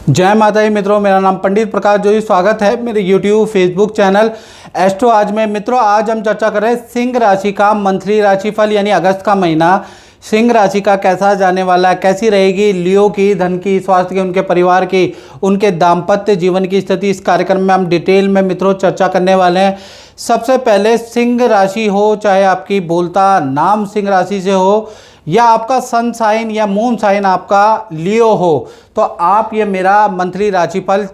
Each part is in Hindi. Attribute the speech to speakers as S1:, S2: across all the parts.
S1: जय माता दी मित्रों, मेरा नाम पंडित प्रकाश जोशी। स्वागत है मेरे YouTube फेसबुक चैनल एस्ट्रो आज में। मित्रों, आज हम चर्चा कर रहे हैं सिंह राशि का मंथली राशिफल यानी अगस्त का महीना सिंह राशि का कैसा जाने वाला है, कैसी रहेगी लियो की, धन की, स्वास्थ्य की, उनके परिवार की, उनके दाम्पत्य जीवन की स्थिति। इस कार्यक्रम में हम डिटेल में मित्रों चर्चा करने वाले हैं। सबसे पहले सिंह राशि हो, चाहे आपकी बोलता नाम सिंह राशि से हो या आपका सन साइन या मून साइन आपका लियो हो, तो आप ये मेरा मंथली राशिफल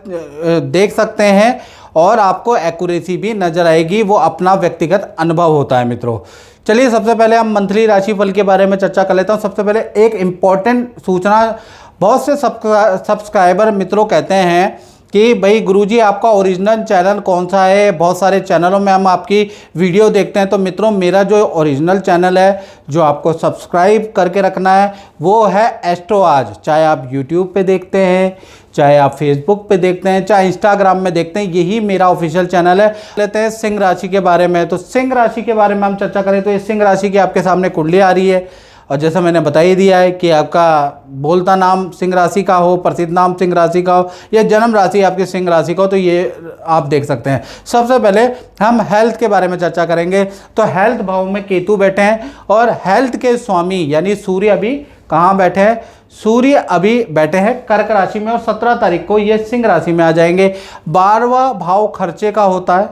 S1: देख सकते हैं और आपको एक्यूरेसी भी नजर आएगी। वो अपना व्यक्तिगत अनुभव होता है मित्रों। चलिए सबसे पहले हम मंथली राशिफल के बारे में चर्चा कर लेता हूँ। सबसे पहले एक इम्पॉर्टेंट सूचना, बहुत से सब्सक्राइबर मित्रों कहते हैं कि भाई गुरुजी आपका ओरिजिनल चैनल कौन सा है। बहुत सारे चैनलों में हम आपकी वीडियो देखते हैं। तो मित्रों, मेरा जो ओरिजिनल चैनल है जो आपको सब्सक्राइब करके रखना है वो है एस्ट्रो आज। चाहे आप यूट्यूब पे देखते हैं, चाहे आप फेसबुक पे देखते हैं, चाहे इंस्टाग्राम में देखते हैं, यही मेरा ऑफिशियल चैनल है। लेते हैं सिंह राशि के बारे में। तो सिंह राशि के बारे में हम चर्चा करें तो ये सिंह राशि की आपके सामने कुंडली आ रही है और जैसा मैंने बता ही दिया है कि आपका बोलता नाम सिंह राशि का हो, प्रसिद्ध नाम सिंह राशि का हो या जन्म राशि आपकी सिंह राशि का हो, तो ये आप देख सकते हैं। सबसे पहले हम हेल्थ के बारे में चर्चा करेंगे। तो हेल्थ भाव में केतु बैठे हैं और हेल्थ के स्वामी यानी सूर्य अभी कहाँ बैठे हैं? सूर्य अभी बैठे हैं कर्क राशि में और 17 तारीख को ये सिंह राशि में आ जाएंगे। 12वां भाव खर्चे का होता है,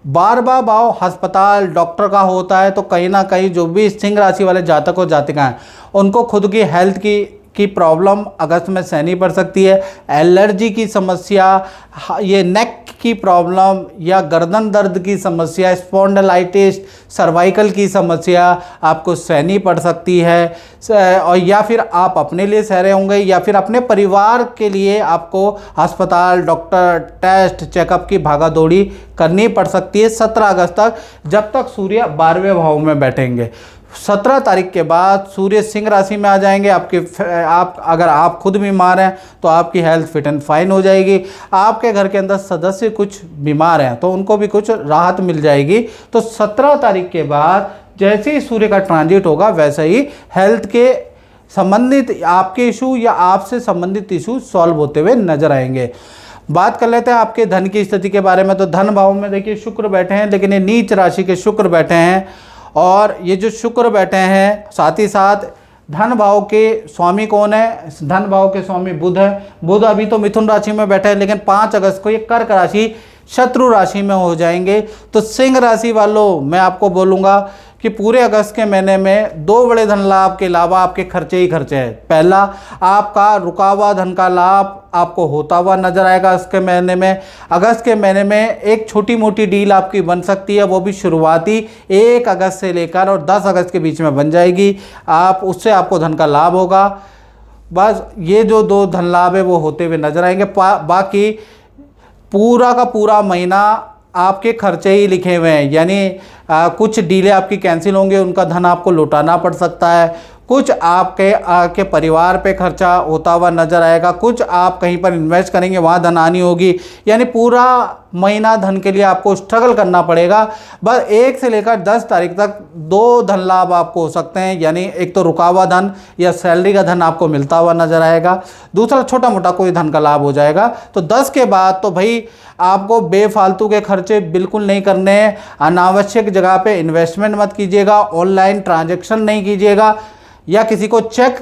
S1: 12वां भाव अस्पताल डॉक्टर का होता है। तो कहीं ना कहीं जो भी सिंह राशि वाले जातक और जातिका हैं उनको खुद की हेल्थ की प्रॉब्लम अगस्त में सहनी पड़ सकती है। एलर्जी की समस्या, ये नेक की प्रॉब्लम या गर्दन दर्द की समस्या, स्पॉन्डिलाइटिस, सर्वाइकल की समस्या आपको सहनी पड़ सकती है। और या फिर आप अपने लिए सह रहे होंगे या फिर अपने परिवार के लिए आपको अस्पताल डॉक्टर टेस्ट चेकअप की भागा दौड़ी करनी पड़ सकती है 17 अगस्त तक, जब तक सूर्य 12वें भाव में बैठेंगे। 17 तारीख के बाद सूर्य सिंह राशि में आ जाएंगे। अगर आप खुद बीमार हैं तो आपकी हेल्थ फिट एंड फाइन हो जाएगी। आपके घर के अंदर सदस्य कुछ बीमार हैं तो उनको भी कुछ राहत मिल जाएगी। तो 17 तारीख के बाद जैसे ही सूर्य का ट्रांजिट होगा वैसे ही हेल्थ के संबंधित आपके इशू या आपसे संबंधित इशू सॉल्व होते हुए नजर आएंगे। बात कर लेते हैं आपके धन की स्थिति के बारे में। तो धन भाव में देखिए शुक्र बैठे हैं, लेकिन ये नीच राशि के शुक्र बैठे हैं और ये जो शुक्र बैठे हैं साथ ही साथ धन भाव के स्वामी कौन है? धन भाव के स्वामी बुध है। बुध अभी तो मिथुन राशि में बैठे हैं, लेकिन 5 अगस्त को ये कर्क राशि शत्रु राशि में हो जाएंगे। तो सिंह राशि वालों, मैं आपको बोलूँगा कि पूरे अगस्त के महीने में 2 बड़े धन लाभ के अलावा आपके खर्चे ही खर्चे हैं। पहला, आपका रुका हुआ धन का लाभ आपको होता हुआ नजर आएगा अगस्त के महीने में। अगस्त के महीने में एक छोटी मोटी डील आपकी बन सकती है, वो भी शुरुआती 1 अगस्त से लेकर और 10 अगस्त के बीच में बन जाएगी। उससे आपको धन का लाभ होगा। बस ये जो 2 धन लाभ है वो होते हुए नजर आएंगे। बाकी पूरा का पूरा महीना आपके खर्चे ही लिखे हुए हैं, यानी कुछ डीले आपकी कैंसिल होंगे, उनका धन आपको लौटाना पड़ सकता है। कुछ आपके परिवार पे खर्चा होता हुआ नजर आएगा, कुछ आप कहीं पर इन्वेस्ट करेंगे वहाँ धन आनी होगी। यानी पूरा महीना धन के लिए आपको स्ट्रगल करना पड़ेगा। बस 1 से लेकर 10 तारीख तक 2 धन लाभ आपको हो सकते हैं, यानी एक तो रुका हुआ धन या सैलरी का धन आपको मिलता हुआ नजर आएगा, दूसरा छोटा मोटा कोई धन का लाभ हो जाएगा। तो 10 के बाद तो भाई आपको बेफालतू के खर्चे बिल्कुल नहीं करने हैं। अनावश्यक जगह पे इन्वेस्टमेंट मत कीजिएगा, ऑनलाइन ट्रांजैक्शन नहीं कीजिएगा या किसी को चेक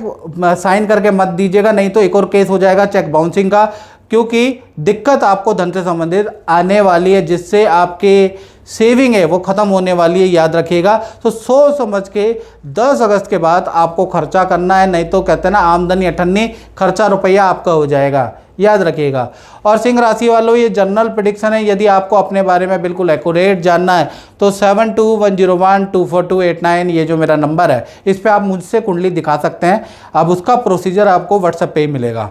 S1: साइन करके मत दीजिएगा, नहीं तो एक और केस हो जाएगा चेक बाउंसिंग का, क्योंकि दिक्कत आपको धन से संबंधित आने वाली है, जिससे आपके सेविंग है वो ख़त्म होने वाली है, याद रखिएगा। तो सोच समझ के 10 अगस्त के बाद आपको खर्चा करना है, नहीं तो कहते हैं ना आमदनी अठन्नी, खर्चा रुपया आपका हो जाएगा, याद रखिएगा। और सिंह राशि वालों, ये जनरल प्रेडिक्शन है। यदि आपको अपने बारे में बिल्कुल एक्यूरेट जानना है तो 7210124289 ये जो मेरा नंबर है इस पर आप मुझसे कुंडली दिखा सकते हैं। अब उसका प्रोसीजर आपको व्हाट्सएप पे ही मिलेगा।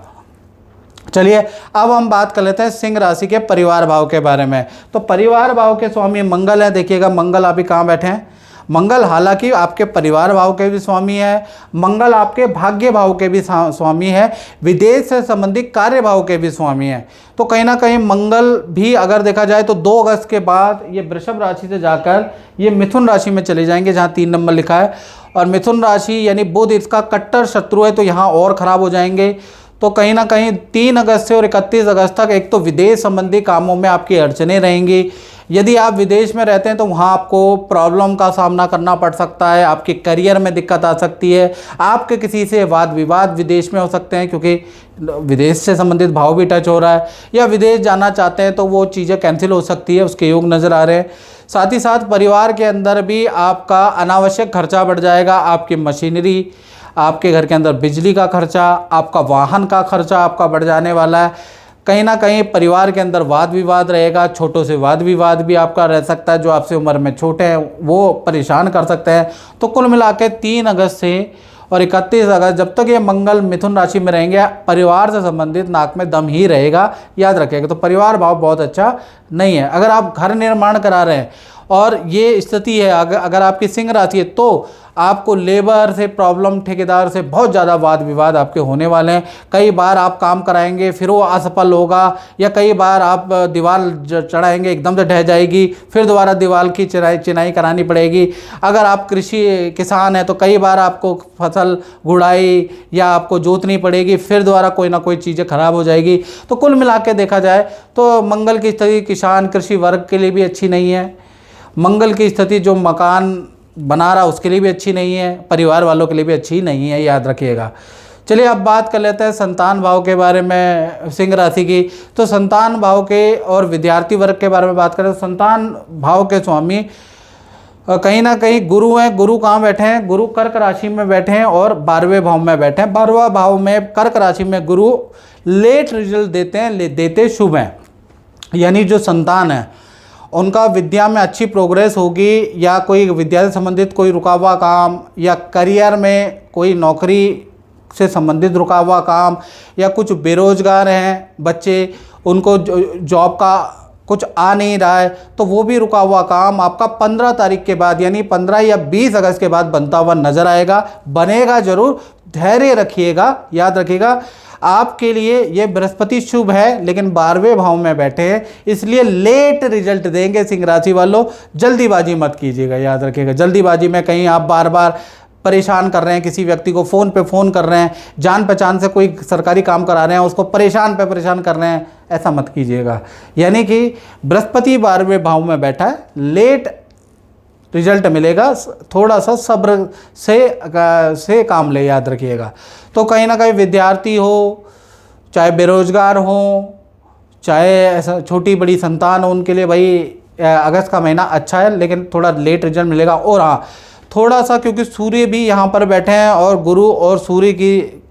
S1: चलिए अब हम बात कर लेते हैं सिंह राशि के परिवार भाव के बारे में। तो परिवार भाव के स्वामी मंगल है। देखिएगा मंगल अभी कहाँ बैठे हैं? मंगल हालांकि आपके परिवार भाव के भी स्वामी है, मंगल आपके भाग्य भाव के भी स्वामी है, विदेश से संबंधित कार्य भाव के भी स्वामी है। तो कहीं ना कहीं मंगल भी अगर देखा जाए तो 2 अगस्त के बाद ये वृषभ राशि से जाकर ये मिथुन राशि में चले जाएंगे, जहाँ 3 नंबर लिखा है। और मिथुन राशि यानी बुध इसका कट्टर शत्रु है, तो यहाँ और खराब हो जाएंगे। तो कहीं ना कहीं 3 अगस्त से और 31 अगस्त तक एक तो विदेश संबंधी कामों में आपकी अड़चनें रहेंगी। यदि आप विदेश में रहते हैं तो वहाँ आपको प्रॉब्लम का सामना करना पड़ सकता है, आपके करियर में दिक्कत आ सकती है, आपके किसी से वाद विवाद विदेश में हो सकते हैं क्योंकि विदेश से संबंधित भाव भी टच हो रहा है, या विदेश जाना चाहते हैं तो वो चीज़ें कैंसिल हो सकती है, उसके योग नज़र आ रहे हैं। साथ ही साथ परिवार के अंदर भी आपका अनावश्यक खर्चा बढ़ जाएगा, आपकी मशीनरी, आपके घर के अंदर बिजली का खर्चा, आपका वाहन का खर्चा आपका बढ़ जाने वाला है। कहीं ना कहीं परिवार के अंदर वाद विवाद रहेगा, छोटों से वाद विवाद भी आपका रह सकता है, जो आपसे उम्र में छोटे हैं वो परेशान कर सकते हैं। तो कुल मिला के 3 अगस्त से और 31 अगस्त जब तक ये मंगल मिथुन राशि में रहेंगे, परिवार से संबंधित नाक में दम ही रहेगा, याद रखिएगा। तो परिवार भाव बहुत अच्छा नहीं है। अगर आप घर निर्माण करा रहे हैं और ये स्थिति है, अगर आपकी सिंह राशि है, तो आपको लेबर से प्रॉब्लम, ठेकेदार से बहुत ज़्यादा वाद विवाद आपके होने वाले हैं। कई बार आप काम कराएंगे फिर वो असफल होगा, या कई बार आप दीवार चढ़ाएंगे एकदम से ढह जाएगी, फिर दोबारा दीवार की चिनाई करानी पड़ेगी। अगर आप किसान हैं तो कई बार आपको फसल गुड़ाई या आपको जोतनी पड़ेगी, फिर दोबारा कोई ना कोई चीज़ें खराब हो जाएगी। तो कुल मिला के देखा जाए तो मंगल की स्थिति किसान कृषि वर्ग के लिए भी अच्छी नहीं है। मंगल की स्थिति जो मकान बना रहा उसके लिए भी अच्छी नहीं है, परिवार वालों के लिए भी अच्छी नहीं है, याद रखिएगा। चलिए अब बात कर लेते हैं संतान भाव के बारे में सिंह राशि की। तो संतान भाव के और विद्यार्थी वर्ग के बारे में बात करें तो संतान भाव के स्वामी कहीं ना कहीं गुरु हैं। गुरु कहाँ बैठे हैं? गुरु कर्क राशि में बैठे हैं और 12वें भाव में बैठे हैं। 12वां भाव में कर्क राशि में गुरु लेट रिजल्ट देते हैं, देते शुभ हैं। यानी जो संतान है उनका विद्या में अच्छी प्रोग्रेस होगी, या कोई विद्या से संबंधित कोई रुका हुआ काम, या करियर में कोई नौकरी से संबंधित रुका हुआ काम, या कुछ बेरोजगार हैं बच्चे, उनको जॉब का कुछ आ नहीं रहा है, तो वो भी रुका हुआ काम आपका 15 तारीख के बाद यानी 15 या 20 अगस्त के बाद बनता हुआ नजर आएगा। बनेगा जरूर, धैर्य रखिएगा, याद रखिएगा। आपके लिए ये बृहस्पति शुभ है लेकिन 12वें भाव में बैठे हैं, इसलिए लेट रिजल्ट देंगे सिंह राशि वालों। जल्दीबाजी मत कीजिएगा, याद रखिएगा। जल्दीबाजी में कहीं आप बार बार परेशान कर रहे हैं, किसी व्यक्ति को फ़ोन पे फ़ोन कर रहे हैं, जान पहचान से कोई सरकारी काम करा रहे हैं, उसको परेशान कर रहे हैं, ऐसा मत कीजिएगा। यानी कि बृहस्पति 12वें भाव में बैठा है, लेट रिजल्ट मिलेगा, थोड़ा सा सब्र से काम ले, याद रखिएगा। तो कहीं ना कहीं विद्यार्थी हो, चाहे बेरोजगार हो, चाहे ऐसा छोटी बड़ी संतान हो, उनके लिए भाई अगस्त का महीना अच्छा है लेकिन थोड़ा लेट रिजल्ट मिलेगा। और हाँ, थोड़ा सा क्योंकि सूर्य भी यहाँ पर बैठे हैं और गुरु और सूर्य की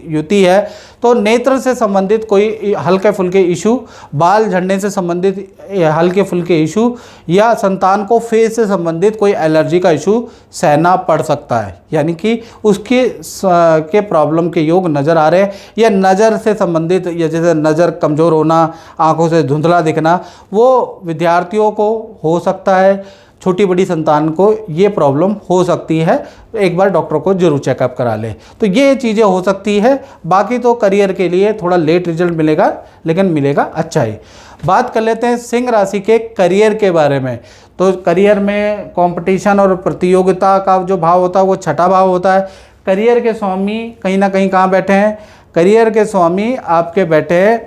S1: युति है, तो नेत्र से संबंधित कोई हल्के फुल्के इशू, बाल झड़ने से संबंधित हल्के फुल्के इशू, या संतान को फेस से संबंधित कोई एलर्जी का इशू सहना पड़ सकता है। यानी कि उसके के प्रॉब्लम के योग नज़र आ रहे हैं, या नज़र से संबंधित, या जैसे नज़र कमज़ोर होना, आंखों से धुंधला दिखना, वो विद्यार्थियों को हो सकता है। छोटी बड़ी संतान को ये प्रॉब्लम हो सकती है, एक बार डॉक्टर को जरूर चेकअप करा ले। तो ये चीज़ें हो सकती है। बाकी तो करियर के लिए थोड़ा लेट रिजल्ट मिलेगा लेकिन मिलेगा अच्छा ही। बात कर लेते हैं सिंह राशि के करियर के बारे में। तो करियर में कंपटीशन और प्रतियोगिता का जो भाव होता है वो 6ठा भाव होता है। करियर के स्वामी कहीं ना कहीं कहाँ बैठे हैं? करियर के स्वामी आपके बैठे हैं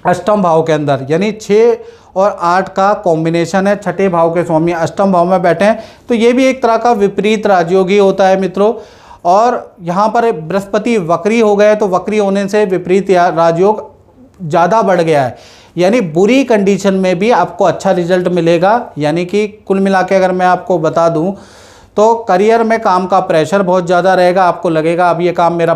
S1: 8वें भाव के अंदर, यानी 6 और 8 का कॉम्बिनेशन है। 6ठे भाव के स्वामी 8वें भाव में बैठे हैं, तो ये भी एक तरह का विपरीत राजयोग ही होता है मित्रों। और यहाँ पर बृहस्पति वक्री हो गए, तो वक्री होने से विपरीत राजयोग ज़्यादा बढ़ गया है, यानी बुरी कंडीशन में भी आपको अच्छा रिजल्ट मिलेगा। यानी कि कुल मिला के अगर मैं आपको बता दूं तो करियर में काम का प्रेशर बहुत ज़्यादा रहेगा। आपको लगेगा अब ये काम मेरा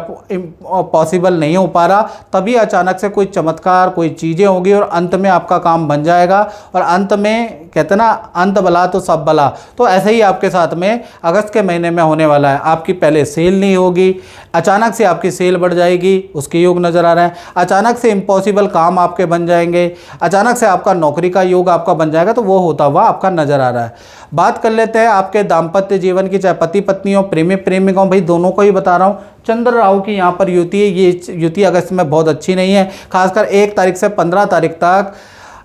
S1: पॉसिबल नहीं हो पा रहा, तभी अचानक से कोई चमत्कार, कोई चीज़ें होगी और अंत में आपका काम बन जाएगा। और अंत में कहते हैं ना, अंत भला तो सब भला, तो ऐसे ही आपके साथ में अगस्त के महीने में होने वाला है। आपकी पहले सेल नहीं होगी, अचानक से आपकी सेल बढ़ जाएगी, उसके योग नज़र आ रहे हैं। अचानक से इम्पॉसिबल काम आपके बन जाएंगे, अचानक से आपका नौकरी का योग आपका बन जाएगा, तो वो होता हुआ आपका नज़र आ रहा है। बात कर लेते हैं आपके दाम्पत्य जीवन की, चाहे पति पत्नी हो, प्रेमी प्रेमिका हो, भाई दोनों को ही बता रहा हूँ। चंद्र राहु की यहाँ पर युति है, ये युति अगस्त में बहुत अच्छी नहीं है। खासकर 1 तारीख से 15 तारीख तक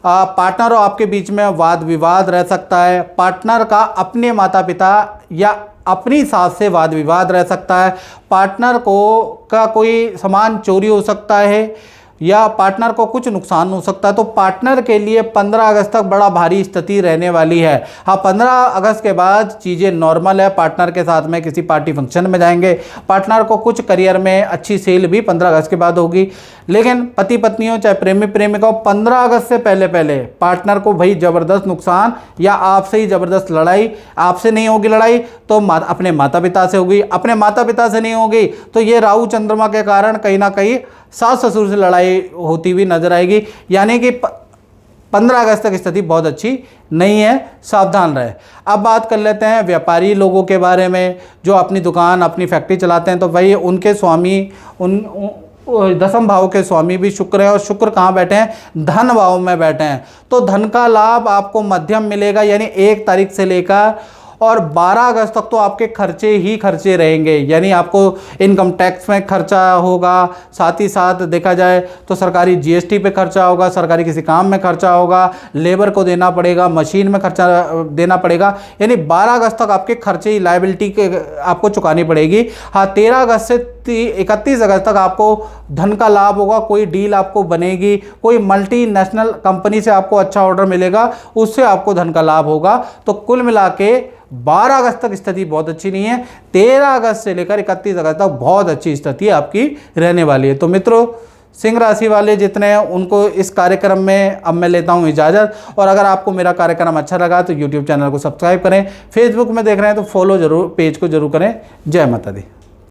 S1: पार्टनर और आपके बीच में वाद विवाद रह सकता है। पार्टनर का अपने माता पिता या अपनी सास से वाद विवाद रह सकता है। पार्टनर को का कोई सामान चोरी हो सकता है या पार्टनर को कुछ नुकसान हो सकता है। तो पार्टनर के लिए 15 अगस्त तक बड़ा भारी स्थिति रहने वाली है। हाँ, 15 अगस्त के बाद चीज़ें नॉर्मल है। पार्टनर के साथ में किसी पार्टी फंक्शन में जाएंगे, पार्टनर को कुछ करियर में अच्छी सेल भी 15 अगस्त के बाद होगी। लेकिन पति पत्नियों चाहे प्रेमी प्रेमिका हो, 15 अगस्त से पहले पहले पार्टनर को भाई ज़बरदस्त नुकसान या आपसे ही ज़बरदस्त लड़ाई। आपसे नहीं होगी लड़ाई तो अपने माता पिता से होगी, अपने माता पिता से नहीं होगी तो ये राहु चंद्रमा के कारण कहीं ना कहीं सास ससुर से लड़ाई होती हुई नजर आएगी। यानी कि 15 अगस्त तक स्थिति बहुत अच्छी नहीं है, सावधान रहे। अब बात कर लेते हैं व्यापारी लोगों के बारे में जो अपनी दुकान अपनी फैक्ट्री चलाते हैं। तो भाई उनके स्वामी दसम भाव के स्वामी भी शुक्र है, और शुक्र कहाँ बैठे हैं? धन भाव में बैठे हैं। तो धन का लाभ आपको मध्यम मिलेगा, यानी 1 तारीख से लेकर और 12 अगस्त तक तो आपके खर्चे ही खर्चे रहेंगे। यानी आपको इनकम टैक्स में खर्चा होगा, साथ ही साथ देखा जाए तो सरकारी जीएसटी पे खर्चा होगा, सरकारी किसी काम में खर्चा होगा, लेबर को देना पड़ेगा, मशीन में खर्चा देना पड़ेगा। यानी 12 अगस्त तक आपके खर्चे ही लायबिलिटी के आपको चुकानी पड़ेगी। हाँ, 13 अगस्त से 31 अगस्त तक आपको धन का लाभ होगा, कोई डील आपको बनेगी, कोई मल्टीनेशनल कंपनी से आपको अच्छा ऑर्डर मिलेगा, उससे आपको धन का लाभ होगा। तो कुल मिला के 12 अगस्त तक स्थिति बहुत अच्छी नहीं है। 13 अगस्त से लेकर 31 अगस्त तक बहुत अच्छी स्थिति आपकी रहने वाली है। तो मित्रों, सिंह राशि वाले जितने हैं उनको इस कार्यक्रम में अब मैं लेता हूं इजाज़त। और अगर आपको मेरा कार्यक्रम अच्छा लगा तो यूट्यूब चैनल को सब्सक्राइब करें, फेसबुक में देख रहे हैं तो फॉलो जरूर, पेज को जरूर करें। जय माता दी।